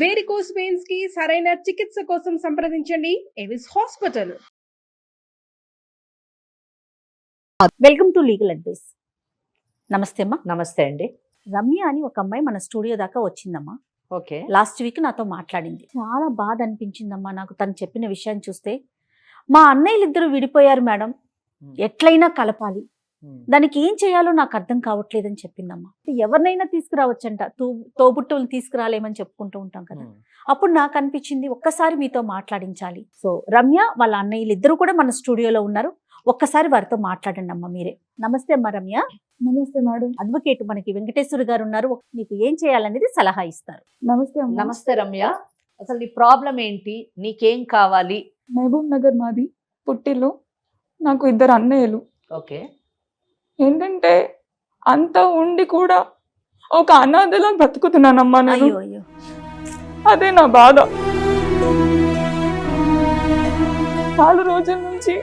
Varicose veins కి సరైన చికిత్స కోసం సంప్రదించండి Avis hospital. Welcome to legal advice. నమస్తే అమ్మా. నమస్తే అండి. రమ్య అని ఒక అమ్మాయి మన స్టూడియో దాకా వచ్చిందమ్మా. ఓకే. లాస్ట్ వీక్ నాతో మాట్లాడింది. చాలా బాధ అనిపించిందమ్మా నాకు తను చెప్పిన విషయాన్ని చూస్తే. మా అన్నయ్యలు ఇద్దరు విడిపోయారు మేడం, ఎట్లయినా కలపాలి, దానికి ఏం చేయాలో నాకు అర్థం కావట్లేదని చెప్పిందమ్మా. ఎవరినైనా తీసుకురావచ్చంట, తోబుట్టువులు తీసుకురాలేమని చెప్పుకుంటూ ఉంటాం కదా. అప్పుడు నాకు అనిపించింది ఒక్కసారి మీతో మాట్లాడించాలి. సో రమ్య వాళ్ళ అన్నయ్యలు ఇద్దరు కూడా మన స్టూడియోలో ఉన్నారు, ఒక్కసారి వారితో మాట్లాడండి అమ్మా మీరే. నమస్తే అమ్మా రమ్య. నమస్తే మేడం. అడ్వకేట్ మనకి వెంకటేశ్వర గారు ఉన్నారు, మీకు ఏం చేయాలనేది సలహా ఇస్తారు. నమస్తే నమస్తే రమ్య. అసలు నీ ప్రాబ్లం ఏంటి, నీకేం కావాలి? మహబూబ్ నగర్ మాది, పుట్టిల్లు. నాకు ఇద్దరు అన్నయ్యలు. ఓకే. ఏంటంటే అంత ఉండి కూడా ఒక అనాథలా బ్రతుకుతున్నానమ్మా నేను. అయ్యో అయ్యో. అదే నా బాధ. చాలా రోజుల నుంచి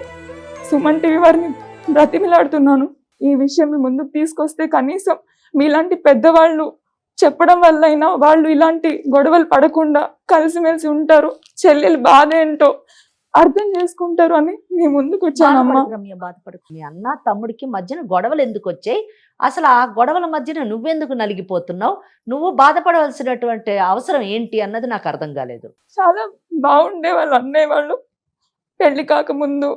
సుమన్ టీవీ వారిని బ్రతిమిలాడుతున్నాను, ఈ విషయం మీ ముందుకు తీసుకొస్తే కనీసం మీలాంటి పెద్దవాళ్ళు చెప్పడం వల్లైనా వాళ్ళు ఇలాంటి గొడవలు పడకుండా కలిసిమెలిసి ఉంటారు, చెల్లెలు బాధ ఏంటో అర్థం చేసుకుంటారు అని మీ ముందుకు వచ్చానమ్మా. రమ్య బాధపడు. మీ అన్న తమ్ముడికి మధ్యన గొడవలు ఎందుకు వచ్చాయి? అసలు ఆ గొడవల మధ్యన నువ్వెందుకు నలిగిపోతున్నావు? నువ్వు బాధపడవలసినటువంటి అవసరం ఏంటి అన్నది నాకు అర్థం కాలేదు. చాలా బాగుండే వాళ్ళు అన్నయ్య వాళ్ళు, పెళ్లి కాకముందు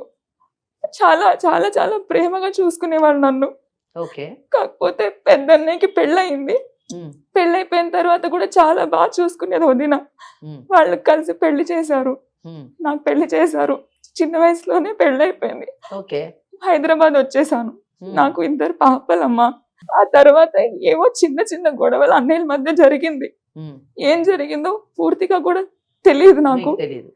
చాలా చాలా చాలా ప్రేమగా చూసుకునేవాళ్ళు నన్ను. ఓకే. కాకపోతే పెద్దన్నయ్యకి పెళ్ళయింది, పెళ్ళైపోయిన తర్వాత కూడా చాలా బాగా చూసుకునేది వదిన. వాళ్ళు కలిసి పెళ్లి చేశారు, నాకు పెళ్లి చేశారు. చిన్న వయసులోనే పెళ్ళైపోయింది. ఓకే. హైదరాబాద్ వచ్చేసాను, నాకు ఇద్దరు పాపలమ్మా. ఆ తర్వాత ఏవో చిన్న చిన్న గొడవలు అన్నయ్యల మధ్య జరిగింది, ఏం జరిగిందో పూర్తిగా కూడా తెలియదు నాకు. తెలియదు.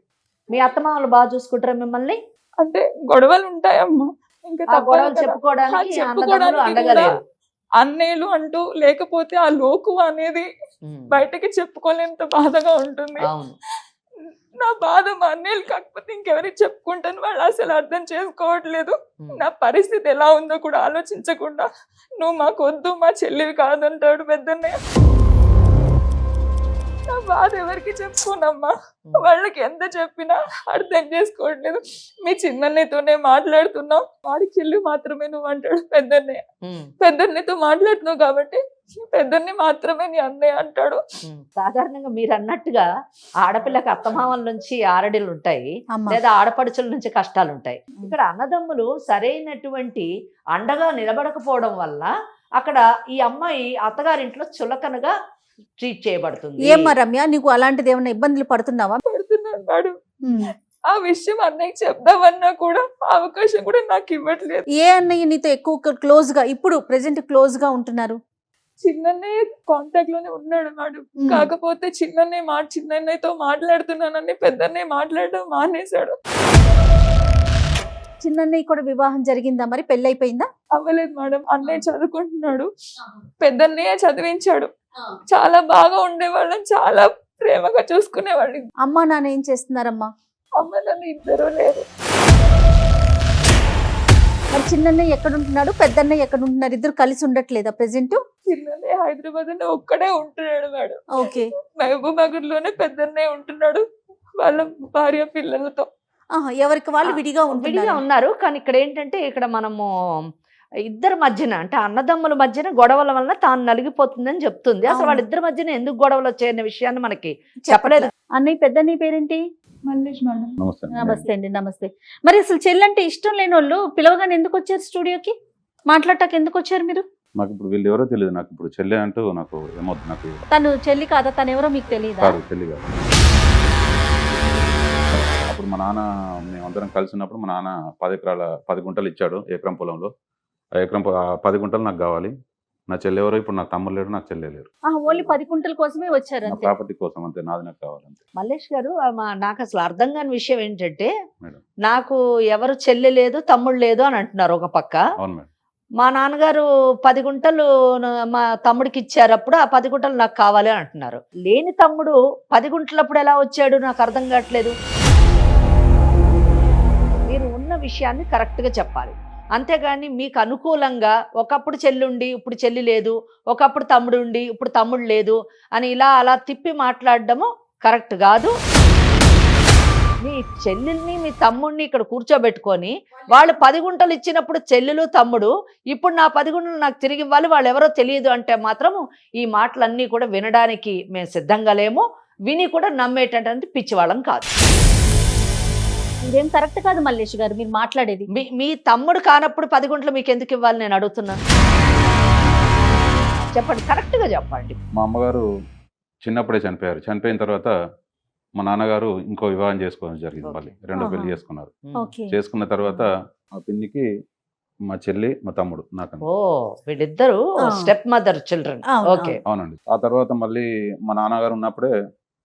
మీ అత్తమామలు బాగా చూసుకుంటారా మిమ్మల్ని? అంటే గొడవలు ఉంటాయమ్మా, ఇంకా చెప్పుకోవడానికి అన్నయ్యలు అంటూ లేకపోతే ఆ లోకు అనేది బయటకి చెప్పుకోలేంత బాధగా ఉంటుంది. నా బాధ మా అన్నయ్యలు కాకపోతే ఇంకెవరికి చెప్పుకుంటాను, వాళ్ళు అసలు అర్థం చేసుకోవట్లేదు. నా పరిస్థితి ఎలా ఉందో కూడా ఆలోచించకుండా నువ్వు మాకు వద్దు, మా చెల్లివి కాదంటాడు పెద్దన్నయ్య. నా బాధ ఎవరికి చెప్పుకోనమ్మా, వాళ్ళకి ఎంత చెప్పినా అర్థం చేసుకోవట్లేదు. మీ చిన్నన్నయ్యతోనే మాట్లాడుతున్నావు, వాడి చెల్లి మాత్రమే నువ్వు అంటాడు పెద్దన్నయ్య. పెద్దన్నయ్యతో మాట్లాడుతున్నావు కాబట్టి పెద్దన్ని మాత్రమే నీ అన్నయ్య అంటాడు. సాధారణంగా మీరు అన్నట్టుగా ఆడపిల్లకి అత్తమామల నుంచి ఆరడిలు ఉంటాయి, లేదా ఆడపడుచుల నుంచి కష్టాలు ఉంటాయి. ఇక్కడ అన్నదమ్ములు సరైనటువంటి అండగా నిలబడకపోవడం వల్ల అక్కడ ఈ అమ్మాయి అత్తగారింట్లో చులకనగా ట్రీట్ చేయబడుతుంది. ఏమ్మా రమ్య, నీకు అలాంటిది ఏమైనా ఇబ్బందులు పడుతున్నావా? పడుతున్నాను మేడం. ఆ విషయం అన్నయ్యకి చెప్దామన్నా కూడా అవకాశం కూడా నాకు ఇవ్వట్లేదు. ఏ అన్నయ్య నీతో ఎక్కువ క్లోజ్ గా, ఇప్పుడు ప్రెసెంట్ క్లోజ్ గా ఉంటున్నారు? చిన్నన్నయ్య కాంటాక్ట్ లోనే ఉన్నాడు మేడం. కాకపోతే చిన్నన్నయ్యతో మాట్లాడుతున్నానని పెద్దన్నయ్య మాట్లాడడం మానేశాడు. చిన్నన్నయ్య కూడా వివాహం జరిగిందా, మరి పెళ్ళైపోయిందా? అవ్వలేదు మేడం. అన్నయ్య చదువుకుంటున్నాడు, పెద్దన్నయ్య చదివించాడు. చాలా బాగా ఉండేవాళ్ళని, చాలా ప్రేమగా చూసుకునేవాళ్ళు. అమ్మ నాన్న ఏం చేస్తున్నారమ్మా? అమ్మ నాన్న ఇద్దరు లేరు. మరి చిన్నన్నయ్య ఎక్కడ ఉంటున్నాడు, పెద్దన్నయ్య ఎక్కడ ఉంటున్నారు? ఇద్దరు కలిసి ఉండట్లేదా ప్రెసెంట్? చిన్నన్నయ్య హైదరాబాద్ లో ఒక్కడే ఉంటున్నాడు మేడం. ఓకే. మహబూబ్ నగర్ లోనే పెద్దన్నయ్య ఉంటున్నాడు వాళ్ళ భార్య పిల్లలతో. ఎవరికి వాళ్ళు విడిగా ఉన్నారు. కానీ ఇక్కడ ఏంటంటే, ఇక్కడ మనము ఇద్దరి మధ్యన, అంటే అన్నదమ్ముల మధ్యన గొడవల వలన తాను నలిగిపోతుందని చెప్తుంది. అసలు వాళ్ళిద్దరి మధ్యన ఎందుకు గొడవలు వచ్చాయనే విషయాన్ని మనకి చెప్పలేదు. అన్నయ్య పెద్దన్నయ్య పేరేంటి? మల్లేష్ మేడం. నమస్తే అండి. నమస్తే. మరి అసలు చెల్లంటే ఇష్టం లేని వాళ్ళు పిలవగానే ఎందుకు వచ్చారు స్టూడియోకి? మాట్లాడటానికి ఎందుకు వచ్చారు మీరు? నాకు ఇప్పుడు వీళ్ళు ఎవరో తెలియదు. నాకు ఇప్పుడు చెల్లి అంటూ నాకు ఏమవుతుంది. నాకు తను చెల్లి కాదా? తను ఎవరో మీకు తెలియదా? చెల్లి కాదు. అప్పుడు మా నాన్న, మేమందరం కలిసి ఉన్నప్పుడు మా నాన్న 10 గుంటలు ఇచ్చాడు ఎకరం పొలంలో. ఆ ఎకరం 10 గుంటలు నాకు కావాలి. నా చెల్లి ఎవరో ఇప్పుడు నాకు తమ్ముడు లేడు, నాకు చెల్లె లేరు. ఓన్లీ 10 గుంటల కోసమే వచ్చారు, ప్రాపర్టీ కోసం అంతే. నాది నాకు కావాలంతే. మల్లేష్ గారు, నాకు అసలు అర్థం కాని విషయం ఏంటంటే, నాకు ఎవరు చెల్లి లేదు, తమ్ముడు లేదు అని అంటున్నారు ఒక పక్క. అవును మేడం. మా నాన్నగారు 10 గుంటలు మా తమ్ముడికి ఇచ్చారు, అప్పుడు ఆ 10 గుంటలు నాకు కావాలి అని అంటున్నారు. లేని తమ్ముడు 10 గుంటలప్పుడు ఎలా వచ్చాడు నాకు అర్థం కావట్లేదు. మీరు ఉన్న విషయాన్ని కరెక్ట్గా చెప్పాలి, అంతేగాని మీకు అనుకూలంగా ఒకప్పుడు చెల్లుండి ఇప్పుడు చెల్లి లేదు, ఒకప్పుడు తమ్ముడు ఉండి ఇప్పుడు తమ్ముడు లేదు అని ఇలా అలా తిప్పి మాట్లాడడము కరెక్ట్ కాదు. మీ చెల్లెల్ని మీ తమ్ముడిని ఇక్కడ కూర్చోబెట్టుకొని వాళ్ళు 10 గుంటలు ఇచ్చినప్పుడు చెల్లెలు తమ్ముడు ఇప్పుడు నా 10 గుంటలు నాకు తిరిగి ఇవ్వాలి, వాళ్ళు ఎవరో తెలియదు అంటే మాత్రం ఈ మాటలన్నీ కూడా వినడానికి మేము సిద్ధంగా లేము, విని కూడా నమ్మేటటువంటి పిచ్చివాళ్ళం కాదు. ఇదేం కరెక్ట్ కాదు మల్లేష్ గారు మీరు మాట్లాడేది. మీ తమ్ముడు కానప్పుడు 10 గుంటలు మీకు ఎందుకు ఇవ్వాలి నేను అడుగుతున్నాను. చెప్పండి, కరెక్ట్గా చెప్పండి. మా అమ్మగారు చిన్నప్పుడే చనిపోయారు. చనిపోయిన తర్వాత మా నాన్నగారు ఇంకో వివాహం చేసుకోవడం జరిగింది. మళ్ళీ రెండో పెళ్లి చేసుకున్నారు. ఓకే. చేసుకున్న తర్వాత మా పిన్నికి మా చెల్లి మా తమ్ముడు నాకన్నా. ఓ, వీళ్ళిద్దరు స్టెప్ మదర్ చిల్డ్రన్. ఓకే. అవునండి. ఆ తర్వాత మళ్ళీ మా నాన్నగారు ఉన్నప్పుడే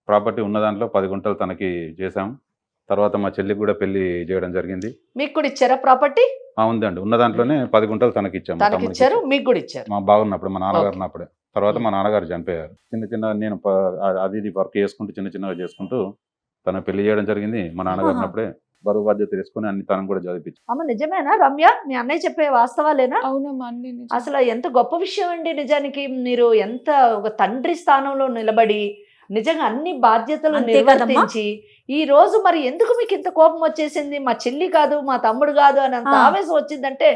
ప్రాపర్టీ ఉన్న దాంట్లో 10 గుంటలు తనకి చేశాం. తర్వాత మా చెల్లికి కూడా పెళ్లి చేయడం జరిగింది. మీకు కూడా ఇచ్చారా ప్రాపర్టీ? ఉందండి, ఉన్న దాంట్లోనే 10 గుంటలు తనకి ఇచ్చాము. తనకి ఇచ్చారు, మీకు కూడా ఇచ్చారు. మా బాగున్నప్పుడు మా నాన్నగారు ఉన్నప్పుడే. తర్వాత మా నాన్నగారు చనిపోయారు. చిన్న నేను అది ఇది వర్క్ చేసుకుంటూ చిన్నగా చేసుకుంటూ తన పెళ్లి చేయడం జరిగింది. మా నాన్నగారు ఉన్నప్పుడే బరువు బాధ్యత తీసుకుని అన్ని తనకు కూడా చదివించి. అమ్మ నిజమేనా రమ్య, మీ అన్నయ్య చెప్పే వాస్తవాలేనా? అవునమ్మా, అన్ని నిజం. అసలు ఎంత గొప్ప విషయం అండి. నిజానికి మీరు ఎంత ఒక తండ్రి స్థానంలో నిలబడి నిజంగా అన్ని బాధ్యతలు అంతే కదమ్మా. నిర్వర్తించి ఈ రోజు మరి ఎందుకు మీకు ఇంత కోపం వచ్చేసింది? మా చెల్లి కాదు మా తమ్ముడు కాదు అని అంత ఆవేశం వచ్చిందంటే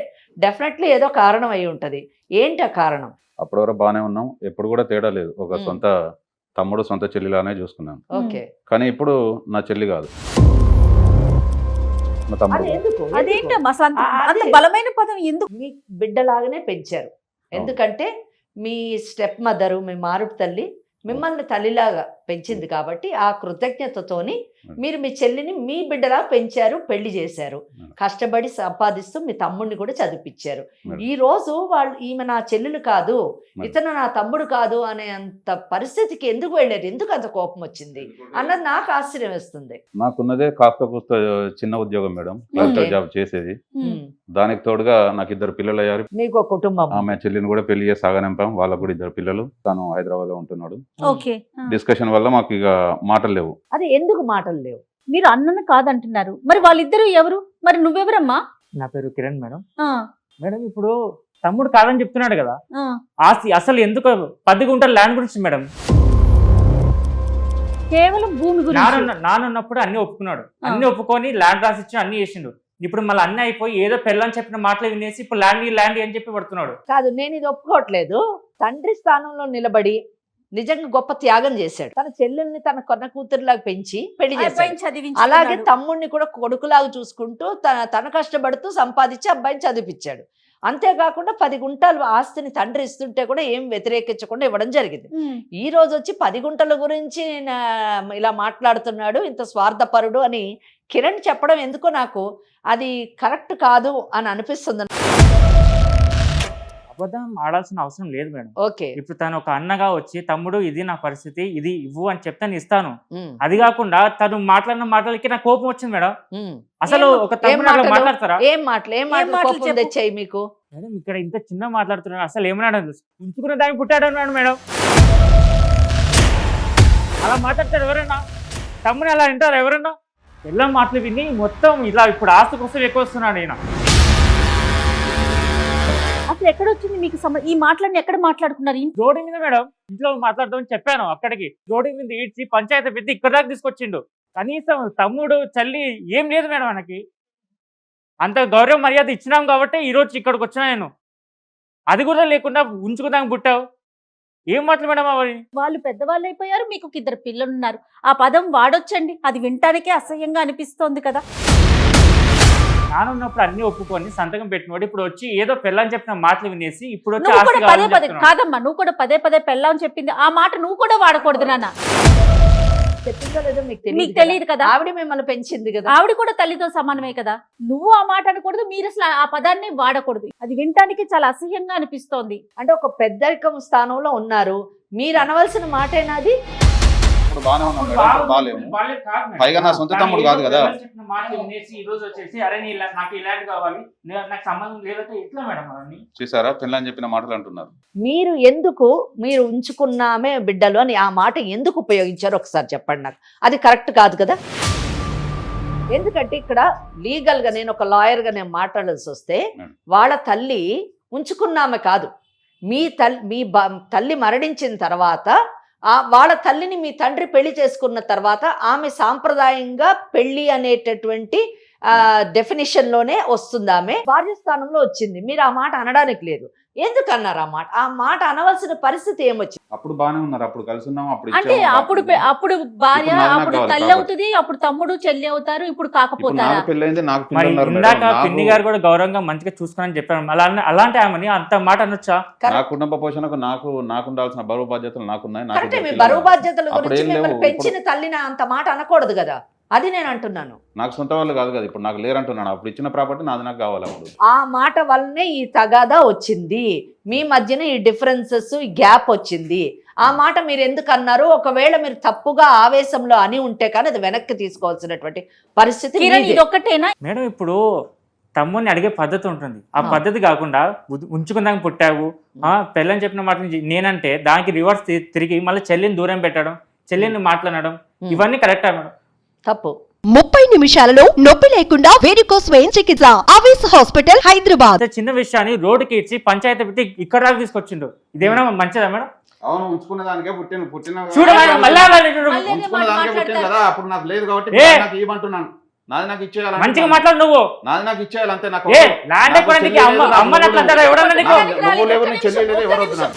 డెఫినెట్లీ ఏదో కారణం అయి ఉంటది. ఏంటి ఆ కారణం? అప్పటి వరకు బాగానే ఉన్నాం, ఎప్పుడు కూడా తేడా లేదు. ఒక సొంత తమ్ముడు సొంత చెల్లిలానే చూసుకున్నాను. ఓకే. కానీ ఇప్పుడు నా చెల్లి కాదు, మా అది తమ్ముడు. ఎందుకు? అదేంటమ్మా అసలు అంత అదే. బలమైన పదం ఎందుకు? మీ బిడ్డలాగానే పెంచారు. ఎందుకంటే మీ స్టెప్ మదరు, మీ మారుపు తల్లి మిమ్మల్ని తల్లిలాగా పెంచింది కాబట్టి ఆ కృతజ్ఞతతోని మీరు మీ చెల్లిని మీ బిడ్డలా పెంచారు, పెళ్లి చేశారు, కష్టపడి సంపాదిస్తూ మీ తమ్ముడిని కూడా చదివించారు. ఈ రోజు వాళ్ళు ఈమె నా చెల్లెలు కాదు, ఇతను నా తమ్ముడు కాదు అనే అంత పరిస్థితికి ఎందుకు వెళ్ళారు? ఎందుకు అంత కోపం వచ్చింది అన్నది నాకు ఆశ్చర్యం వేస్తుంది. నాకున్నదే కాస్త కూస్త చిన్న ఉద్యోగం మేడం, కలెక్టర్ జాబ్ చేసేది. దానికి తోడుగా నాకు 2 పిల్లలు అయ్యారు. మీకు కుటుంబం. ఆమె చెల్లిని కూడా పెళ్లి చేసి సాగనింపాం. వాళ్ళకు కూడా 2 పిల్లలు. తను హైదరాబాద్ లో ఉంటున్నాడు. ఓకే. డిస్కషన్ వల్ల మాకు ఇక మాటలు లేవు. అది ఎందుకు మాటలు లేవు? మీరు అన్నను కాదంటున్నారు, మరి వాళ్ళిద్దరు ఎవరు? మరి నువ్వెవరమ్మా? నా పేరు కిరణ్ మేడం. ఆ, మేడం ఇప్పుడు తమ్ముడు కాదని చెప్తున్నాడు కదా, ఆ. ఆస్తి అసలు ఎందుకు 10 గుంటల ల్యాండ్ గురించి మేడం. కేవలం భూమి గురించి. నానున్నప్పుడు అన్ని ఒప్పుకున్నాడు, అన్ని ఒప్పుకొని ల్యాండ్ రాసిచ్చి అన్ని చేసిండు. ఇప్పుడు మళ్ళీ అన్ని అయిపోయి ఏదో పెళ్ళని చెప్పిన మాటలు వినేసి ఇప్పుడు ల్యాండ్ అని చెప్పి పడుతున్నాడు. కాదు, నేను ఇది ఒప్పుకోవట్లేదు. తండ్రి స్థానంలో నిలబడి నిజంగా గొప్ప త్యాగం చేశాడు. తన చెల్లెల్ని తన కొన్న కూతురులాగా పెంచి పెళ్లి చేశాడు. అలాగే తమ్ముడిని కూడా కొడుకులాగా చూసుకుంటూ తన కష్టపడుతూ సంపాదించి అబ్బాయిని చదివించాడు. అంతేకాకుండా 10 గుంటలు ఆస్తిని తండ్రి ఇస్తుంటే కూడా ఏం వ్యతిరేకించకుండా ఇవ్వడం జరిగింది. ఈ రోజు వచ్చి 10 గుంటల గురించి ఇలా మాట్లాడుతున్నాడు, ఇంత స్వార్థపరుడు అని కిరణ్ చెప్పడం ఎందుకో నాకు అది కరెక్ట్ కాదు అని అనిపిస్తుంది. అబద్ధం ఆడాల్సిన అవసరం లేదు మేడం. ఓకే. ఇప్పుడు తను ఒక అన్నగా వచ్చి తమ్ముడు ఇది నా పరిస్థితి, ఇది ఇవ్వు అని చెప్తే నేను ఇస్తాను. అది కాకుండా తను మాట్లాడిన మాటలకి నాకు కోపం వచ్చింది మేడం. అసలు ఒక తమ్ముడు అలా మాట్లాడతారా? ఏం మాటలు తెచ్చాయి మీకు? మేడం ఇక్కడ ఇంత చిన్న మాట్లాడుతున్నాడు, అసలు ఏమన్నాడు? ఉంచుకున్న దానికి పుట్టాడు అన్నాడు మేడం. అలా మాట్లాడతాడు ఎవరన్నా? తమ్ముని అలా వింటారు ఎవరన్నా? ఎలా మాటలు విని మొత్తం ఇలా ఇప్పుడు ఆస్తి కోసం ఎక్కువ వస్తున్నాడు ఈయన. అసలు ఎక్కడ వచ్చింది మీకు ఈ మాటలన్నీ ఎక్కడ మాట్లాడుకున్నారు? రోడ్డు మీద మేడం, ఇంట్లో మాట్లాడదామని చెప్పాను. అక్కడికి రోడ్డు మీద ఈడ్చి పంచాయతీ పెట్టి ఇక్కడ దాకా తీసుకొచ్చిండు. కనీసం తమ్ముడు చల్లి ఏం లేదు మేడం మనకి. అంత గౌరవ మర్యాద ఇచ్చినాం కాబట్టి ఈ రోజు ఇక్కడికి వచ్చినా నేను. అది కూడా లేకుండా ఉంచుకుందాం పుట్టావు. ఏం మాటలు మేడం అవి? వాళ్ళు పెద్దవాళ్ళు అయిపోయారు, మీకు 2 పిల్లలు ఉన్నారు. ఆ పదం వాడొచ్చండి, అది వినటానికే అసహ్యంగా అనిపిస్తోంది కదా. నానున్నప్పుడు అన్ని ఒప్పుకొని సంతకం పెట్టినవాడు ఇప్పుడు వచ్చి ఏదో పెళ్ళని చెప్పిన మాటలు వినేసి ఇప్పుడు వచ్చి నువ్వు కూడా ఆస్తి పదే కావాలని పదే చెప్తున్నాడు. కాదమ్మా, నువ్వు కూడా పదే పెళ్ళామని చెప్పింది ఆ మాట నువ్వు కూడా వాడకూడదు నాన్న. చెప్పిందో లేదో మీకు మీకు తెలియదు కదా, ఆవిడ మిమ్మల్ని పెంచింది కదా. ఆవిడ కూడా తల్లితో సమానమే కదా. నువ్వు ఆ మాట అనకూడదు, మీరు అసలు ఆ పదాన్ని వాడకూడదు. అది వినటానికి చాలా అసహ్యంగా అనిపిస్తోంది. అంటే ఒక పెద్దరికం స్థానంలో ఉన్నారు, మీరు అనవలసిన మాటేనా అది? ఇప్పుడు బాగానే ఉన్నాం మేడం, ఇప్పుడు బాగాలేము. పైగా నా సొంత తమ్ముడు కాదు కదా. చెప్పిన మాటలు వినేసి ఈ రోజు వచ్చేసి అరే నాకు ఇలాంటి కావాలి, నాకు సంబంధం లేదంటే ఎట్లా మేడం అవన్నీ? చూసారా, పిల్లని చెప్పిన మాటలు అంటున్నారు. మీరు మీరు ఉంచుకున్నామే బిడ్డలు అని ఆ మాట ఎందుకు ఉపయోగించారు ఒకసారి చెప్పండి నాకు. అది కరెక్ట్ కాదు కదా. ఎందుకంటే ఇక్కడ లీగల్గా నేను ఒక లాయర్గా నేను మాట్లాడాల్సి వస్తే వాళ్ళ తల్లి ఉంచుకున్నామే కాదు, మీ తల్లి మరణించిన తర్వాత వాళ్ళ తల్లిని మీ తండ్రి పెళ్లి చేసుకున్న తర్వాత ఆమె సాంప్రదాయంగా పెళ్లి అనేటటువంటి డెఫినేషన్ లోనే వస్తుంది. ఆమె భార్య స్థానంలో వచ్చింది. మీరు ఆ మాట అనడానికి లేదు. ఎందుకు అన్నారు ఆ మాట అనవలసిన పరిస్థితి ఏమొచ్చింది? అప్పుడు బాగానే ఉన్నారు, అప్పుడు కలిసి ఉన్నాము, అప్పుడు అంటే ఇచ్చాము. అప్పుడు భార్య ఇప్పుడు నాకు అప్పుడు కావాలి తల్లి కాబట్టి. అవుతుంది, అప్పుడు తమ్ముడు చెల్లి అవుతారు, ఇప్పుడు ఇప్పుడు కాకపోతారా? నాకు పెళ్ళైంది, నాకు మరి పిల్లలు ఉన్నారు ఇందాక మేడం. పిన్ని గారు కూడా గౌరవంగా మంచిగా చూసుకుని చెప్పారు. అలాంటి ఆమెని అంత మాట అనొచ్చా? నా కుటుంబ పోషణకు నాకు ఉండాల్సిన బరువు బాధ్యతలు నాకున్నాయి. నాకు కరెక్టే, మీ ఇద్దరు బరువు పిల్లలు. బాధ్యతల అప్పుడు గురించి ఏం లేవు. మిమ్మల్ని పెంచిన తల్లిని అంత మాట అనకూడదు కదా, అది నేను అంటున్నాను. నాకు సొంత వాళ్ళు కాదు కదా, ఇప్పుడు నాకు లేరంటున్నాను. అప్పుడు ఇచ్చిన ప్రాపర్టీ నాది నాకు కావాలి. అప్పుడు ఆ మాట వల్లనే ఈ తగాదా వచ్చింది, మీ మధ్యన ఈ డిఫరెన్సెస్, ఈ గ్యాప్ వచ్చింది. ఆ మాట మీరు ఎందుకు అన్నారు? ఒకవేళ మీరు తప్పుగా ఆవేశంలో అని ఉంటే కానీ అది వెనక్కి తీసుకోవాల్సినటువంటి పరిస్థితి కిరణ్ మీదే. ఇది ఒక్కటేనా? మేడం ఇప్పుడు తమ్ముడిని అడిగే పద్ధతి ఉంటుంది. ఆ పద్ధతి కాకుండా ఉంచుకుందాక పుట్టావు, పెళ్ళని చెప్పిన మాట నేనంటే దానికి రివర్స్ తిరిగి మళ్ళీ చెల్లిని దూరం పెట్టడం, చెల్లిని మాట్లాడడం, ఇవన్నీ కరెక్టా మేడం? తప్పు. 30 నిమిషాలలో నొప్పి లేకుండా వేడికోస్ వెయిన్ చికిత్స ఆవేశ హాస్పిటల్ హైదరాబాద్. అంత చిన్న విషయాన్ని రోడ్డుకి ఇచ్చి పంచాయతీ పెట్టి ఇక్కడ దాకా తీసుకొచ్చిండు. ఇదేమైనా మంచిదా మేడం? అవును, ఉంచుకునే దానికే పుట్టిన చూడ మళ్ళీ ఉంచుకునే దానికే పుట్టింది కదా. అప్పుడు నాకు లేదు కాబట్టి ఏ? నాకు ఇవ్వమంటున్నాను. నాది నాకు ఇచ్చేయాలి, మంచిగా మాట్లాడు నువ్వు. నాది నాకు ఇచ్చేయాలి అంతే. నాకు ఏ ల్యాండ్ ఎక్కడానికి అమ్మని అట్లా అంటారా? ఎవడన్నా నీకు? నువ్వు లేవు, నీ చెల్లి లేదు, ఎవరు వద్దున్నారు?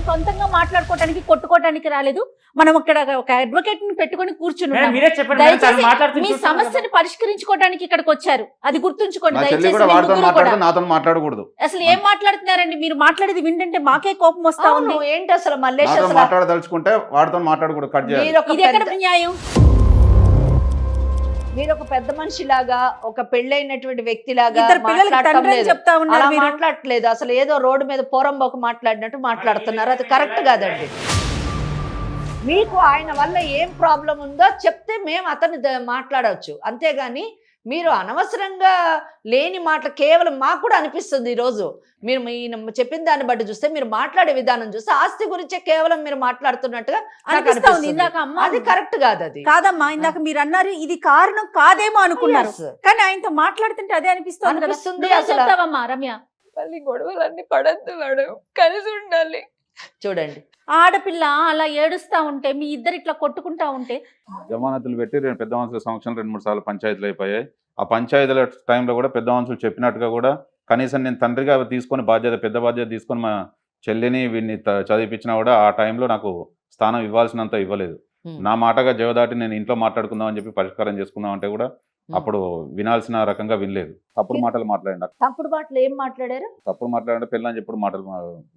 సొంతంగా మాట్లాడుకోవడానికి కొట్టుకోవడానికి రాలేదు. మనం ఇక్కడ ఒక అడ్వకేట్ ని పెట్టుకొని కూర్చుని మేడం ఉన్నాం. మీరే చెప్పండి మేడం, తను దయచేసి మాట్లాడుతుంది మీ చూస్తున్నాను కదా. సమస్యని పరిష్కరించుకోవడానికి ఇక్కడికి వచ్చారు, అది గుర్తుంచుకోండి. నా చెల్లి దయచేసి కూడా మీ వాడితో ముగ్గురు కూడా. మాట్లాడితే నాతో మాట్లాడకూడదు. అసలు ఏం మాట్లాడుతున్నారండి మీరు? మాట్లాడేది వింటుంటే మాకే కోపం వస్తా ఉంది. అవును, ఏంటి అసలు మల్లేష్? నాతో అసలు మాట్లాడదలుచుకుంటే వాడితో మాట్లాడకూడదు, కట్ చేయాలి. ఇది ఎక్కడ న్యాయం? మీరు ఒక పెద్ద మనిషిలాగా, ఒక పెళ్ళైనటువంటి వ్యక్తిలాగా ఇద్దరు పిల్లలకి మాట్లాడటం తండ్రి అని లేదు. చెప్తా ఉన్నారు అలా మీరు. మాట్లాడట్లేదు. అసలు ఏదో రోడ్డు మీద పోరంబోకు మాట్లాడినట్టు మాట్లాడుతున్నారు. అది కరెక్ట్ కాదండి. మీకు ఆయన వల్ల ఏం ప్రాబ్లం ఉందో చెప్తే మేము అతన్ని మాట్లాడవచ్చు, అంతేగాని మీరు అనవసరంగా లేని మాటలు కేవలం మాకు కూడా అనిపిస్తుంది. ఈరోజు మీరు చెప్పిన దాన్ని బట్టి చూస్తే, మీరు మాట్లాడే విధానం చూస్తే ఆస్తి గురించే కేవలం మీరు మాట్లాడుతున్నట్టుగా నాకు అనిపిస్తా ఉంది. అనిపిస్తుంది. ఇందాక అమ్మ అది కరెక్ట్ కాదు. అది కాదమ్మా, ఇందాక మీరు అన్నారు ఇది కారణం కాదేమో అనుకున్నారు, Yes. కానీ ఆయనతో మాట్లాడుతుంటే అదే అనిపిస్తుంది కదా. అనిపిస్తుంది. నువ్వేం అసలు చెప్తావమ్మా రమ్య? మళ్ళీ గొడవలన్నీ పడద్దు మేడం, కలిసి ఉండాలి. చూడండి, ఆడపిల్ల అలా ఏడుస్తా ఉంటే, మీ ఇద్దరు ఇట్లా కొట్టుకుంటా ఉంటే, జమానతులు పెట్టి పెద్ద మనుషుల సంవత్సరం 2-3 సార్లు పంచాయతీలు అయిపోయాయి. ఆ పంచాయతీల టైంలో కూడా పెద్ద మనుషులు చెప్పినట్టుగా కూడా కనీసం నేను తండ్రిగా తీసుకొని పెద్ద బాధ్యత తీసుకొని మా చెల్లిని వీడిని చదివిపించినా కూడా ఆ టైంలో నాకు స్థానం ఇవ్వాల్సినంత ఇవ్వలేదు. నా మాటగా జవదాటి నేను ఇంట్లో మాట్లాడుకుందాం అని చెప్పి పరిష్కారం చేసుకుందాం అంటే కూడా అప్పుడు వినాల్సిన రకంగా వినలేదు. తప్పుడు మాటలు మాట్లాడండి. తప్పుడు మాటలు ఏం మాట్లాడారు? తప్పుడు మాట్లాడంటే పిల్లని చెప్పుడు మాటలు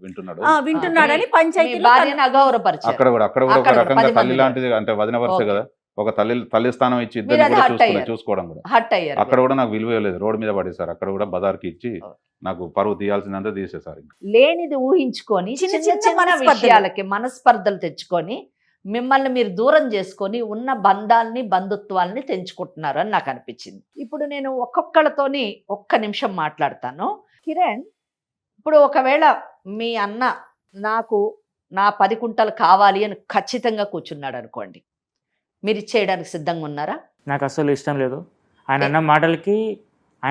వింటున్నాడు. వింటున్నాడని మీ పంచాయతీలో భార్యను అగౌరవపరిచారు. అక్కడ కూడా ఒక అక్కడ కూడా రకంగా 10 తల్లి మంది. లాంటిది, అంటే వదిన వరుస Okay. కదా, ఒక తల్లి స్థానం ఇచ్చి మీరు ఇద్దరిని అది కూడా hurt అయ్యారు. చూసుకోవడం కూడా హట్ అయ్యారు. అక్కడ కూడా నాకు విలువ లేదు. రోడ్డు మీద పడేశారు. అక్కడ కూడా బజార్కి ఇచ్చి నాకు పరువు తీయాల్సిందంతా తీసేశారు. లేనిది ఊహించుకొని చిన్న చిన్న చిన్న చిన్న మనస్పర్ధలు. విషయాలకి మనస్పర్ధలు తెచ్చుకొని మిమ్మల్ని మీరు దూరం చేసుకొని ఉన్న బంధాలని, బంధుత్వాలని తెంచుకుంటున్నారు అని నాకు అనిపించింది. ఇప్పుడు నేను ఒక్కొక్కళ్ళతోని ఒక్క నిమిషం మాట్లాడతాను. కిరణ్, ఇప్పుడు ఒకవేళ మీ అన్న నాకు నా 10 కుంటలు కావాలి అని ఖచ్చితంగా కూర్చున్నాడు అనుకోండి, మీరు ఇచ్చేయడానికి సిద్ధంగా ఉన్నారా? నాకు అసలు ఇష్టం లేదు. ఆయన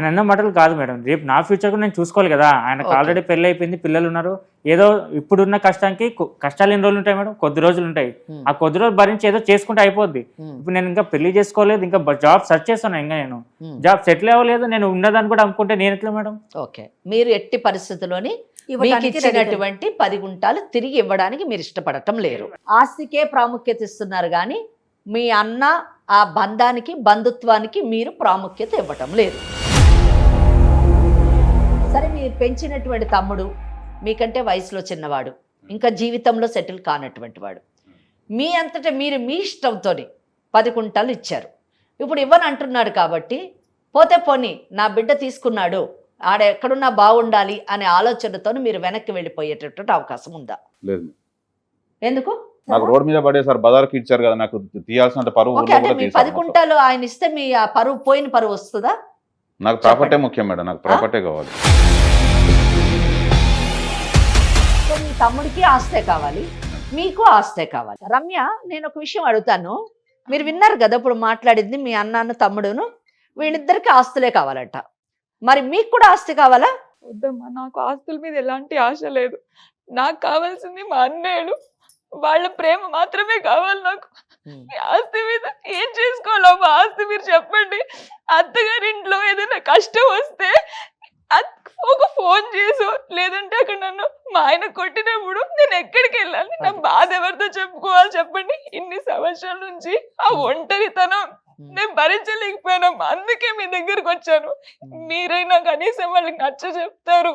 అన్న మాటలు కాదు మేడం, రేపు నా ఫ్యూచర్ కూడా నేను చూసుకోవాలి కదా. ఆయనకు Okay. ఆల్రెడీ పెళ్ళి అయిపోయింది, పిల్లలు ఉన్నారు. ఏదో ఇప్పుడున్న కష్టానికి కష్టాలు ఎన్ని రోజులు ఉంటాయి మేడం? కొద్ది రోజులు ఉంటాయి. ఆ కొద్ది రోజులు భరించి ఏదో చేసుకుంటే అయిపోద్ది. ఇప్పుడు నేను ఇంకా పెళ్లి చేసుకోలేదు, ఇంకా జాబ్ సెర్చ్ చేస్తాను. ఇంకా నేను జాబ్ సెటిల్ అవ్వలేదు. నేను ఉన్నదాన్ని కూడా అమ్ముకుంటే నేను ఎట్లా మేడం? ఓకే, మీరు ఎట్టి పరిస్థితుల్లోని మీకు ఇవ్వడానికి ready. ఇచ్చినటువంటి 10 గుంటాలు తిరిగి ఇవ్వడానికి మీరు ఇష్టపడటం లేరు. ఆస్తికే ప్రాముఖ్యత ఇస్తున్నారు కానీ మీ అన్న ఆ బంధానికి, బంధుత్వానికి మీరు ప్రాముఖ్యత ఇవ్వటం లేదు. సరే, మీరు పెంచినటువంటి తమ్ముడు మీకంటే వయసులో చిన్నవాడు, ఇంకా జీవితంలో సెటిల్ కానటువంటి వాడు, మీ అంతటా మీరు మీ ఇష్టంతో 10 కుంటాలు ఇచ్చారు. ఇప్పుడు ఇవ్వని అంటున్నాడు కాబట్టి, పోతే పోనీ నా బిడ్డ తీసుకున్నాడు, ఆడ ఎక్కడున్నా బాగుండాలి అనే ఆలోచనతో మీరు వెనక్కి వెళ్ళిపోయేటటువంటి అవకాశం ఉందా? లేదు. ఎందుకు? నాకు రోడ్ మీద పడేసారు, బజార్కి ఇచ్చారు కదా, నాకు తీయాల్సిన పరువు ఓకే, అంటే మీ 10 కుంటాలు ఆయన ఇస్తే మీ ఆ పరువు పోయిన పరువు వస్తుందా? నాకు ప్రాపర్టీ ముఖ్యం మేడం, నాకు ప్రాపర్టీ కావాలి. సో మీ తమ్ముడికి ఆస్తే కావాలి, మీకు ఆస్తే కావాలి. రమ్య, నేను ఒక విషయం అడుగుతాను. మీరు విన్నారు కదా ఇప్పుడు మాట్లాడింది, మీ అన్నను తమ్ముడును వీళ్ళిద్దరికి ఆస్తులే కావాలట. మరి మీకు కూడా ఆస్తి కావాలా? వద్దమ్మా, నాకు ఆస్తుల మీద ఎలాంటి ఆశ లేదు. నాకు కావాల్సింది మా అన్నయ్యలు, వాళ్ళ ప్రేమ మాత్రమే కావాలి నాకు. ఈ ఆస్తి మీద ఏం చేసుకోవాలో మా ఆస్తి మీరు చెప్పండి. అత్తగారింట్లో ఏదైనా కష్టం వస్తే ఒక ఫోన్ చేసో లేదంటే అక్కడ నన్ను మా ఆయన కొట్టినప్పుడు నేను ఎక్కడికి వెళ్ళాలి? నా బాధ ఎవరితో చెప్పుకోవాలి చెప్పండి? ఇన్ని సంవత్సరాల నుంచి ఆ ఒంటరితనం నేను భరించలేకపోయానమ్మా, అందుకే మీ దగ్గరకు వచ్చాను. మీరైనా కనీసం వాళ్ళకి నచ్చ చెప్తారు.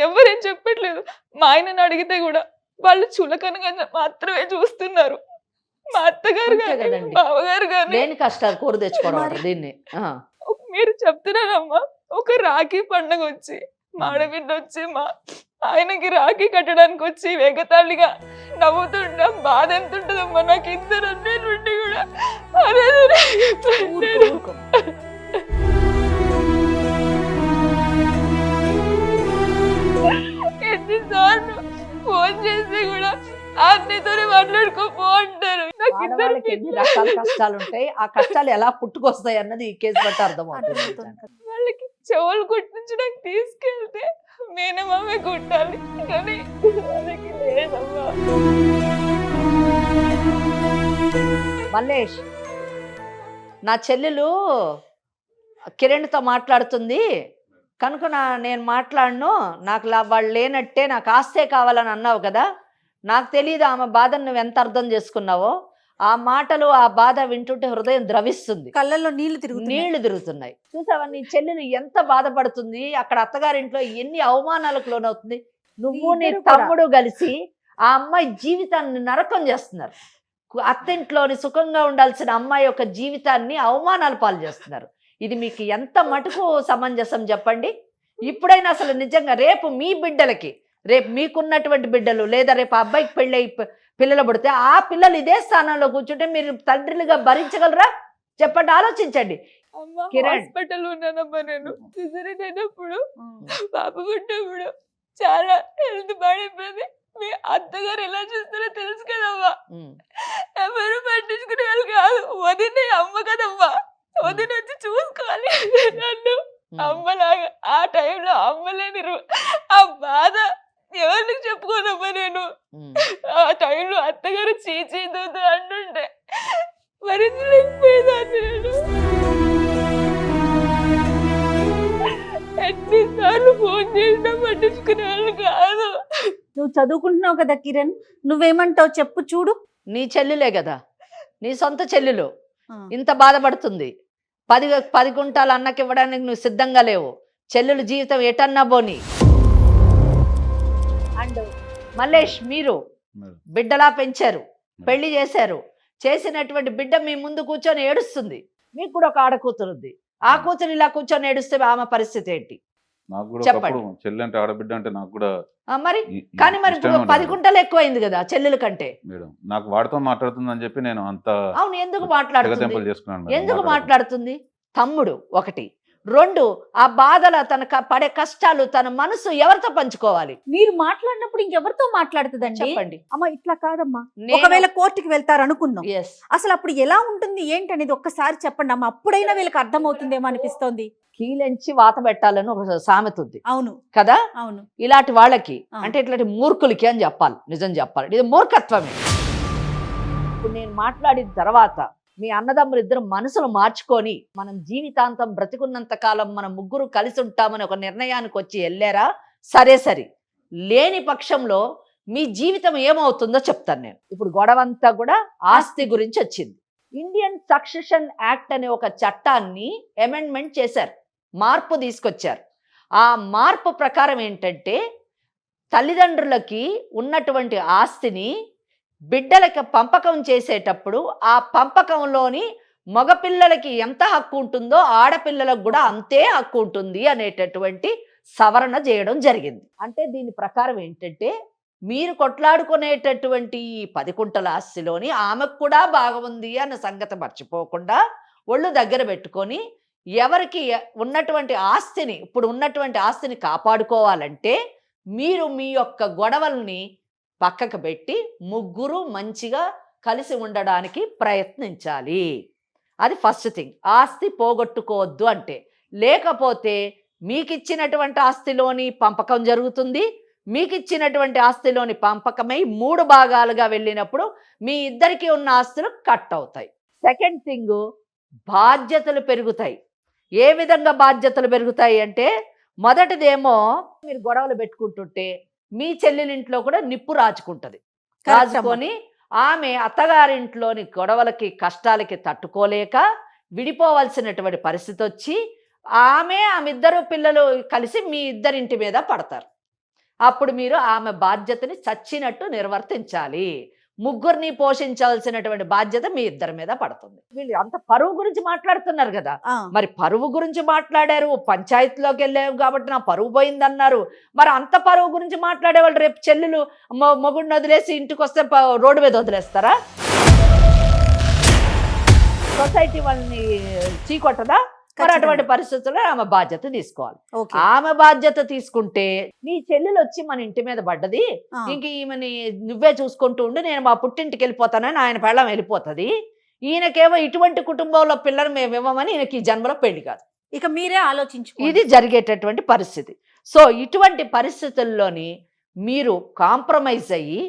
ఎవరేం చెప్పట్లేదు. మా ఆయనని అడిగితే కూడా వాళ్ళు చులకనగా మాత్రమే చూస్తున్నారు. మా అత్తగారు అంతే గాని కదండి. బావగారు గాని లేని కష్టాలు కూర తెచ్చుకోవడం దీన్ని. మీరు చెప్తున్నారమ్మా, ఒక రాఖీ పండుగ వచ్చి మా ఆడబిడ్డ వచ్చి మా ఆయనకి రాఖీ కట్టడానికి వచ్చి వెగతాళిగా నవ్వుతుంటా బాధ ఎంత ఉంటుందమ్మా నాకు. ఇద్దరు అన్నయ్యలు ఉండి కూడా అదే ఊరుకో. ఎన్నిసార్లు ఫోన్ చేసి కూడా అన్నయ్యతోనే మాట్లాడుకోపో అంటారు. నాకు ఇద్దరు ఆడవాళ్ళకి ఎన్ని రకాల కష్టాలు ఉంటాయి, ఆ కష్టాలు ఎలా పుట్టుకొస్తాయి అన్నది ఈ కేసు బట్టి అర్థమవుతుంది. వాళ్ళకి చెవులు కుట్టించడానికి తీసుకెళ్తే మేనమామే కుట్టాలి, కానీ వాళ్ళకి లేదమ్మా. మల్లేష్, నా చెల్లెలు కిరణ్తో మాట్లాడుతుంది కనుక నేను మాట్లాడను, నాకు వాళ్ళు లేనట్టే, నాకు ఆస్తే కావాలని అన్నావు కదా. నాకు తెలియదు ఆమె బాధను నువ్వు ఎంత అర్థం చేసుకున్నావో. ఆ మాటలు ఆ బాధ వింటుంటే హృదయం ద్రవిస్తుంది, కళ్ళల్లో నీళ్లు తిరుగుతున్నాయి. చూసావా నీ చెల్లెలు ఎంత బాధపడుతుంది, అక్కడ అత్తగారింట్లో ఎన్ని అవమానాలకు లోనవుతుంది. నువ్వు నీ తమ్ముడు కలిసి ఆ అమ్మాయి జీవితాన్ని నరకం చేస్తున్నారు. అత్తింట్లోని సుఖంగా ఉండాల్సిన అమ్మాయి యొక్క జీవితాన్ని అవమానాల పాలు చేస్తున్నారు. ఇది మీకు ఎంత మటుకు సమంజసం చెప్పండి? ఇప్పుడైనా అసలు నిజంగా రేపు మీ బిడ్డలకి, రేపు మీకున్నటువంటి బిడ్డలు లేదా రేపు అబ్బాయికి పెళ్ళి పిల్లలు పుడితే ఆ పిల్లలు ఇదే స్థానంలో కూర్చుంటే మీరు తండ్రులుగా భరించగలరా చెప్పండి, ఆలోచించండి. కిరణ్, హాస్పిటల్ ఉన్నానమ్మా. నేను సిజరీన్ అయినప్పుడు పాప పుట్టినప్పుడు చాలా హెల్త్ పాడైపోయింది. మీ అత్తగారు ఎలా చూస్తారో తెలుసు కదమ్మా. ఎవరు పట్టించుకునే వాళ్ళు కాదు. వదిన అమ్మ కదమ్మా, వదిన వచ్చి చూసుకోవాలి నన్ను అమ్మలాగా. ఆ టైంలో అమ్మలేని ఆ బాధ ఎవరికి చెప్పుకోదమ్మా నేను. ఆ టైంలో అత్తగారు చీచీదూదు అంటుంటే భరించలేకపోయేదాన్ని నేను. ఎన్నిసార్లు ఫోన్ చేసినా పట్టించుకునే వాళ్ళు కాదు. నువ్వు చదువుకుంటున్నావు కదా కిరణ్, నువ్వేమంటావు చెప్పు చూడు. నీ చెల్లెలే కదా, నీ సొంత చెల్లెలు ఇంత బాధపడుతుంది. 10 గుంటాలు అన్నకి ఇవ్వడానికి నువ్వు సిద్ధంగా లేవు. చెల్లెలు జీవితం ఎటన్నా పోని. అండ్ మల్లేష్, మీరు బిడ్డలా పెంచారు, పెళ్లి చేశారు. చేసినటువంటి బిడ్డ మీ ముందు కూర్చొని ఏడుస్తుంది. మీకు కూడా ఒక ఆడ కూతురుంది. ఆ కూతురు ఇలా కూర్చొని ఏడుస్తే ఆమె పరిస్థితి ఏంటి నాకు కూడా చెప్పండి. ఒకప్పుడు చెల్లి అంటే ఆడబిడ్డ అంటే నాకు కూడా మరి ఈ- కానీ మరి ఇష్టమే 10 ఉండదు గుంటలు ఎక్కువైంది కదా చెల్లెల కంటే. మేడం. నాకు వాడితో మాట్లాడుతుందని చెప్పి నేను అంత అవును, ఎందుకు మాట్లాడుతుంది? తెగతెంపులు చేసుకున్నాను మేడం. ఎందుకు మాట్లాడుతుంది? తమ్ముడు 1, 2 ఆ బాధల తన పడే కష్టాలు తన మనసు ఎవరితో పంచుకోవాలి మీరు మాట్లాడినప్పుడు ఇంకెవరితో మాట్లాడుతుందండి? చెప్పండి. అమ్మ ఇట్లా కాదమ్మా. నేను- ఒకవేళ కోర్టుకి వెళ్తారు అనుకుందాం, Yes. అసలు అప్పుడు ఎలా ఉంటుంది ఏంటి అనేది ఒక్కసారి చెప్పండి అమ్మ. అప్పుడైనా వీళ్ళకి అర్థం అవుతుందేమో అనిపిస్తోంది. కీలెంచి వాత పెట్టాలని ఒక సామెత ఉంది అవును కదా. అవును. ఇలాంటి వాళ్ళకి ఆ. అంటే ఇట్లాంటి మూర్ఖులకి అని చెప్పాలి, నిజం చెప్పాలి. ఇది మూర్ఖత్వమే. ఇప్పుడు నేను మాట్లాడిన తర్వాత మీ అన్నదమ్ములు ఇద్దరు మనసులు మార్చుకొని మనం జీవితాంతం బ్రతికున్నంత కాలం మనం ముగ్గురు కలిసి ఉంటామని ఒక నిర్ణయానికి వచ్చి వెళ్ళారా? సరే. లేని పక్షంలో మీ జీవితం ఏమవుతుందో చెప్తాను నేను. ఇప్పుడు గొడవంతా కూడా ఆస్తి గురించి వచ్చింది. ఇండియన్ సక్సెషన్ యాక్ట్ అనే ఒక చట్టాన్ని అమెండ్మెంట్ చేశారు, మార్పు తీసుకొచ్చారు. ఆ మార్పు ప్రకారం ఏంటంటే తల్లిదండ్రులకి ఉన్నటువంటి ఆస్తిని బిడ్డలకి పంపకం చేసేటప్పుడు ఆ పంపకంలోని మగపిల్లలకి ఎంత హక్కు ఉంటుందో ఆడపిల్లలకు కూడా అంతే హక్కు ఉంటుంది అనేటటువంటి సవరణ చేయడం జరిగింది. అంటే దీని ప్రకారం ఏంటంటే మీరు కొట్లాడుకునేటటువంటి ఈ 10 గుంటల ఆస్తిలోని ఆమెకు కూడా భాగం ఉంది అన్న సంగతి మర్చిపోకుండా ఒళ్ళు దగ్గర పెట్టుకొని ఎవరికి ఉన్నటువంటి ఆస్తిని, ఇప్పుడు ఉన్నటువంటి ఆస్తిని కాపాడుకోవాలంటే మీరు మీ యొక్క గొడవల్ని పక్కకు పెట్టి ముగ్గురు మంచిగా కలిసి ఉండడానికి ప్రయత్నించాలి. అది ఫస్ట్ థింగ్. ఆస్తి పోగొట్టుకోవద్దు అంటే, లేకపోతే మీకు ఇచ్చినటువంటి ఆస్తిలోని పంపకం జరుగుతుంది, మీకు ఇచ్చినటువంటి ఆస్తిలోని పంపకమై 3 భాగాలుగా వెళ్ళినప్పుడు మీ ఇద్దరికి ఉన్న ఆస్తులు కట్ అవుతాయి. సెకండ్ థింగ్, బాధ్యతలు పెరుగుతాయి. ఏ విధంగా బాధ్యతలు పెరుగుతాయి అంటే, మొదటిదేమో మీరు గొడవలు పెట్టుకుంటుంటే మీ చెల్లెలింట్లో కూడా నిప్పు రాచుకుంటుంది. రాజుకొని ఆమె అత్తగారింట్లోని గొడవలకి కష్టాలకి తట్టుకోలేక విడిపోవాల్సినటువంటి పరిస్థితి వచ్చి ఆమె ఇద్దరు పిల్లలు కలిసి మీ ఇద్దరింటి మీద పడతారు. అప్పుడు మీరు ఆమె బాధ్యతని చచ్చినట్టు నిర్వర్తించాలి. ముగ్గురిని పోషించాల్సినటువంటి బాధ్యత మీ ఇద్దరి మీద పడుతుంది. వీళ్ళు అంత పరువు గురించి మాట్లాడుతున్నారు కదా, మరి పరువు గురించి మాట్లాడారు, పంచాయతీలోకి వెళ్ళారు కాబట్టి నా పరువు పోయిందన్నారు. మరి అంత పరువు గురించి మాట్లాడేవాళ్ళు రేపు చెల్లెలు మొగుడిని వదిలేసి ఇంటికి వస్తే రోడ్డు మీద వదిలేస్తారా? సొసైటీ వాళ్ళని చీకొట్టదా? మరి అటువంటి పరిస్థితుల్లో ఆమె బాధ్యత తీసుకోవాలి. ఆమె బాధ్యత తీసుకుంటే నీ చెల్లెలు వచ్చి మన ఇంటి మీద పడ్డది, ఇంక ఈమెని నువ్వే చూసుకుంటూ ఉండి నేను మా పుట్టింటికి వెళ్ళిపోతానని ఆయన పెళ్ళం వెళ్ళిపోతుంది. ఈయనకేమో ఇటువంటి కుటుంబంలో పిల్లలు మేము ఇవ్వమని ఈయనకి ఈ జన్మలో పెళ్లి కాదు. ఇక మీరే ఆలోచించు. ఇది జరిగేటటువంటి పరిస్థితి. సో ఇటువంటి పరిస్థితుల్లోని మీరు కాంప్రమైజ్ అయ్యి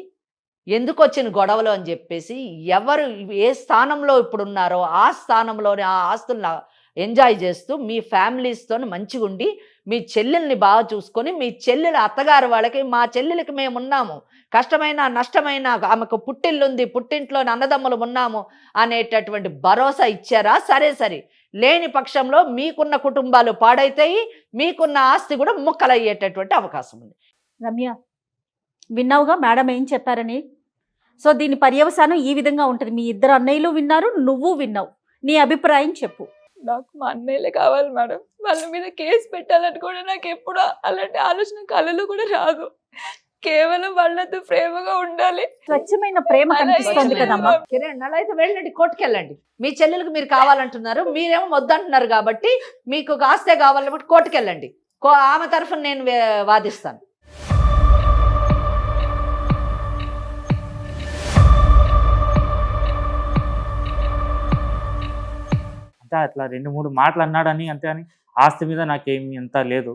ఎందుకు వచ్చిన గొడవలు అని చెప్పేసి ఎవరు ఏ స్థానంలో ఇప్పుడు ఉన్నారో ఆ స్థానంలోనే ఆ ఆస్తులను ఎంజాయ్ చేస్తూ మీ ఫ్యామిలీస్తో మంచిగా ఉండి మీ చెల్లెల్ని బాగా చూసుకొని మీ చెల్లెల అత్తగారు వాళ్ళకి మా చెల్లెలకి మేము ఉన్నాము, కష్టమైన నష్టమైన ఆమెకు పుట్టిల్లుంది, పుట్టింట్లోని అన్నదమ్ములు ఉన్నాము అనేటటువంటి భరోసా ఇచ్చారా? సరే సరే, లేని పక్షంలో మీకున్న కుటుంబాలు పాడైతాయి, మీకున్న ఆస్తి కూడా ముక్కలయ్యేటటువంటి అవకాశం ఉంది. రమ్య, విన్నావుగా మేడం ఏం చెప్పారని? సో దీని పర్యవసానం ఈ విధంగా ఉంటుంది. మీ ఇద్దరు అన్నయ్యలు విన్నారు, నువ్వు విన్నావు. నీ అభిప్రాయం చెప్పు. నాకు మా అన్నయ్యలే కావాలి మేడం. వాళ్ళ మీద కేసు పెట్టాలని కూడా నాకు ఎప్పుడు అలాంటి ఆలోచన కళలో కూడా రాదు. కేవలం వాళ్ళతో ప్రేమగా ఉండాలి. స్వచ్ఛమైన ప్రేమ కనిపిస్తుంది కదమ్మా. కిరణ్, అలా అయితే వెళ్ళండి, కోర్టుకెళ్ళండి. మీ చెల్లెలకు మీరు కావాలంటున్నారు, మీరేమో వద్దంటున్నారు కాబట్టి మీకు ఆస్తే కావాలంటే కోర్టుకెళ్ళండి. ఆమె తరఫున నేను వాదిస్తాను. అట్లా 2-3 మాటలు అన్నాడని అంతే అని ఆస్తి మీద నాకేమి అంత లేదు.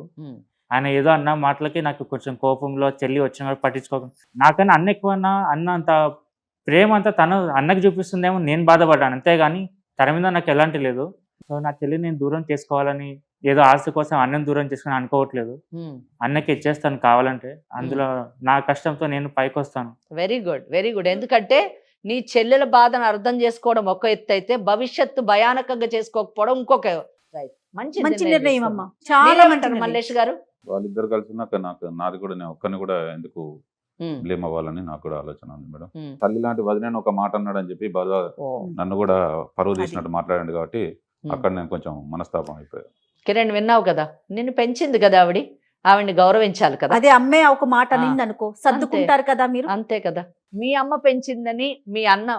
ఆయన ఏదో అన్న మాటలకి నాకు కొంచెం కోపంలో చెల్లి వచ్చిన పట్టించుకోకుండా, నాకన్నా అన్న ఎక్కువ అన్న అంత ప్రేమ అంతా తను అన్నకి చూపిస్తుందేమో నేను బాధపడ్డాను, అంతేగాని తన మీద నాకు ఎలాంటి లేదు. సో నా చెల్లి నేను దూరం చేసుకోవాలని ఏదో ఆస్తి కోసం అన్నం దూరం చేసుకుని అనుకోవట్లేదు. అన్నకి ఇచ్చేస్తాను కావాలంటే, అందులో నా కష్టంతో నేను పైకి వస్తాను. Very good, very good. ఎందుకంటే నీ చెల్లెల బాధను అర్థం చేసుకోవడం ఒక ఎత్తు అయితే భవిష్యత్తు భయానకంగా చేసుకోకపోవడం ఇంకొక. మంచి నిర్ణయం అమ్మా. చాలా మంచి. మల్లేష్ గారు, వాళ్ళిద్దరు కలిసి నాది కూడా నేను ఒక్కరిని కూడా ఎందుకు బ్లేమ్ అవ్వాలని నాకు కూడా ఆలోచన ఉంది మేడం. తల్లి లాంటి వదిలేని ఒక మాట అన్నాడని చెప్పి బాగా నన్ను కూడా పరువు తీసినట్టు మాట్లాడండి కాబట్టి అక్కడ నేను కొంచెం మనస్తాపం అయిపోయాను. కిరణ్, విన్నావు కదా, నిన్ను పెంచింది కదా ఆవిడ్ని గౌరవించాలి కదా. అదే అమ్మే ఒక మాట నింది అనుకో, సర్దుకుంటారు కదా మీరు. అంతే కదా. మీ అమ్మ పెంచిందని మీ అన్న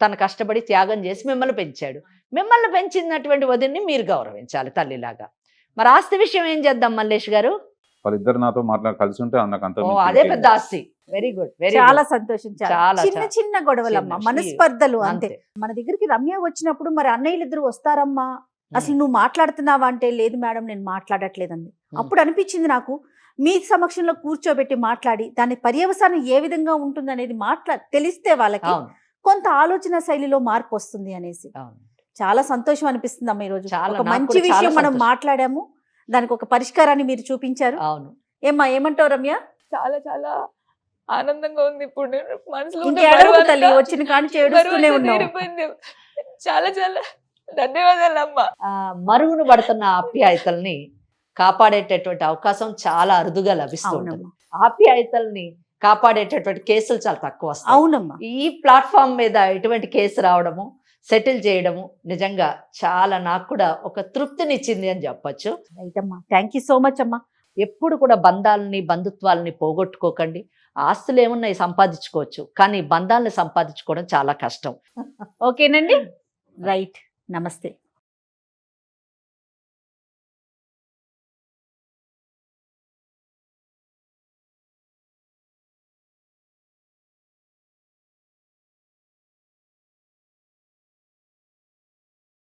తన కష్టపడి త్యాగం చేసి మిమ్మల్ని పెంచాడు. మిమ్మల్ని పెంచినటువంటి వదిన్ని మీరు గౌరవించాలి తల్లిలాగా. మరి ఆస్తి విషయం ఏం చేద్దాం మల్లేష్ గారు? వాళ్ళిద్దరు నాతో కలిసి ఉంటే నాకు అంత అదే పెద్ద ఆస్తి. వెరీ గుడ్, వెరీ చాలా సంతోషించాలి. చాలా చిన్న చిన్న గొడవలమ్మా, మనస్పర్ధలు అంతే. మన దగ్గరికి రమ్య వచ్చినప్పుడు మరి అన్నయ్యలు ఇద్దరు వస్తారమ్మా, అసలు నువ్వు మాట్లాడుతున్నావా అంటే లేదు మేడం నేను మాట్లాడట్లేదండి. అప్పుడు అనిపించింది నాకు, మీ సమక్షంలో కూర్చోబెట్టి మాట్లాడి దాని పర్యవసానం ఏ విధంగా ఉంటుంది అనేది తెలిస్తే వాళ్ళకి కొంత ఆలోచన శైలిలో మార్పు వస్తుంది అనేసి చాలా సంతోషం అనిపిస్తుంది అమ్మ. ఈరోజు ఒక మంచి విషయం మనం మాట్లాడాము, దానికి ఒక పరిష్కారాన్ని మీరు చూపించారు. అవును. ఏమంటావు రమ్య? చాలా చాలా ఆనందంగా ఉంది. ఇప్పుడు నేను మనసులో తల్లి వచ్చిన కానీ చేడుస్తూనే ఉన్నావు. చాలా చాలా ధన్యవాదాలు అమ్మా. మరుగున పడుతున్న ఆప్యాయతల్ని కాపాడేటటువంటి అవకాశం చాలా అరుదుగా లభిస్తుంది. ఆప్యాయతల్ని కాపాడేటటువంటి కేసులు చాలా తక్కువ వస్తాయి. అవునమ్మా. ఈ ప్లాట్ఫామ్ మీద ఇటువంటి కేసు రావడము, సెటిల్ చేయడము నిజంగా చాలా నాకు కూడా ఒక తృప్తినిచ్చింది అని చెప్పచ్చు. రైట్ అమ్మా, థ్యాంక్ యూ సో మచ్ అమ్మా. ఎప్పుడు కూడా బంధాలని బంధుత్వాలని పోగొట్టుకోకండి. ఆస్తులు ఏమున్నాయి సంపాదించుకోవచ్చు, కానీ బంధాలను సంపాదించుకోవడం చాలా కష్టం. ఓకేనండి, రైట్. నమస్తే.